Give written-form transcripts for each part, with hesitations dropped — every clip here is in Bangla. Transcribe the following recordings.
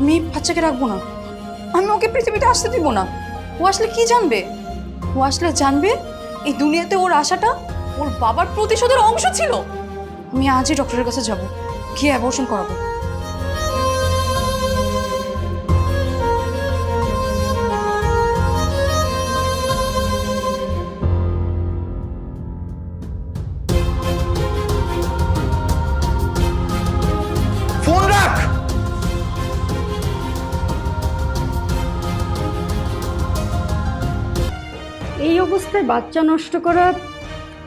আমি এই বাচ্চাকে রাখবো না, আমি ওকে পৃথিবীতে আসতে দিব না। ও আসলে কি জানবে? ও আসলে জানবে এই দুনিয়াতে ওর আশাটা ওর বাবার প্রতিশোধের অংশ ছিল। আমি আজই ডক্টরের কাছে যাব, গিয়ে অ্যাবর্শন করাবো। ফোন রাখ। এই অবস্থায় বাচ্চা নষ্ট করা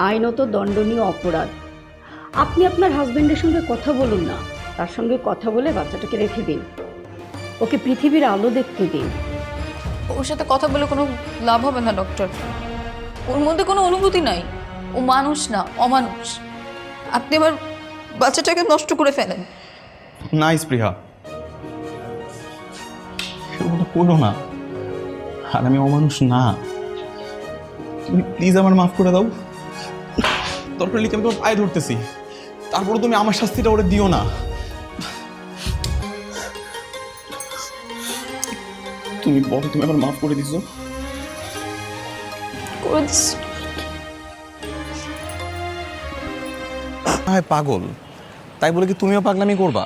আইনত দণ্ডনীয় অপরাধ। আপনি আপনার হাজবেন্ডের সঙ্গে কথা বলুন না, তার সঙ্গে কথা বলে বাচ্চাটাকে রেখে দিন, ওকে পৃথিবীর আলো দেখতে দিন। ওর সাথে কথা বলে কোনো লাভ হবে না ডক্টর, ওর মধ্যে কোনো অনুভূতি নাই, ও মানুষ না, অমানুষ। আপনি আমার বাচ্চাটাকে নষ্ট করে ফেলেন। না স্পৃহা, সেটা করো না। আর আমি অমানুষ না, তুমি প্লিজ আমার মাফ করে দাও। দরকার লিখে আমি তোমার পায়ে ধরতেছি, তারপরে তুমি আমার শাস্তিটা ওরে দিও না। তুমি বলো তুমি আমার মাফ করে দিছো? হ্যাঁ পাগল, তাই বলে কি তুমিও পাগলামি করবা?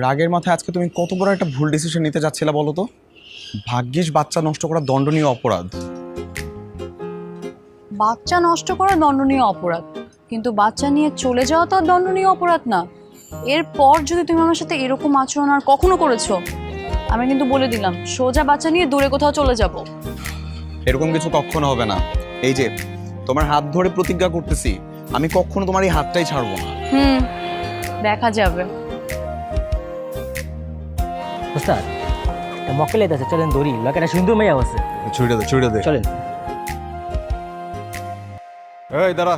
রাগের মাথায় আজকে তুমি কত বড় একটা ভুল ডিসিশন নিতে যাচ্ছিলা বলো তো? ভাগ্যিস বাচ্চা নষ্ট করা দণ্ডনীয় অপরাধ। বাচ্চা নষ্ট করা দণ্ডনীয় অপরাধ, কিন্তু বাচ্চা নিয়ে চলে যাওয়া তো আর দণ্ডনীয় অপরাধ না। এরপর যদি তুমি আমার সাথে এরকম আচরণ আর কখনো করেছো, আমি কিন্তু বলে দিলাম সোজা বাচ্চা নিয়ে দূরে কোথাও চলে যাব। এরকম কিছু কখনো হবে না। এই যে তোমার হাত ধরে প্রতিজ্ঞা করতেছি, আমি কখনো তোমার এই হাতটাই ছাড়বো না। দেখা যাবে। ওস্তাদ মক্কেল আছে, চলেন দৌড়ি, লোকেরা সুন্দর মেয়ে আছে। ছুড়ে দে। চলেন। এই দাঁড়া,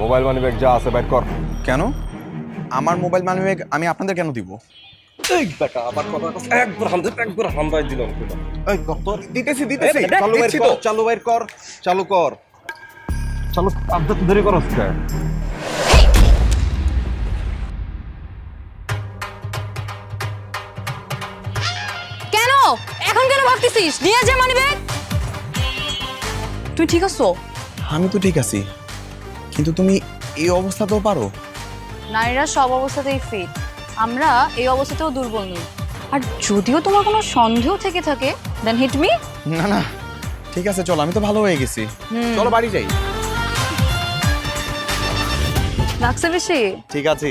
মোবাইল মানি ব্যাগ যা আছে বাইর কর। কেন আমার মোবাইল মানিব্যাগ আমি আপনাদের কেন দিব? এই বেটা আবার কথা একবার হামদাই দিলাম। এই ডক্টর দিতেছি চালু বাইর কর, চালু বাইর কর, চালু কর, চালু। আব্দা তুই দেরি করস কে? কেন এখন কেন ভাবতেছিস? নিয়ে যা মানিব্যাগ। তুই ঠিক আছো? আমি তো ঠিক আছি, কিন্তু তুমি এই অবস্থাতেও পারো? নারীরা সব অবস্থাতেই ফিট, আমরা এই অবস্থাতেও দুর্বল নই। আর যদিও তোমার কোনো সন্দেহ থেকে থাকে, দেন হিট মি। না ঠিক আছে, চলো, আমি তো ভালো হয়ে গেছি। চলো বাড়ি যাই। লাগছে বেশি? ঠিক আছে।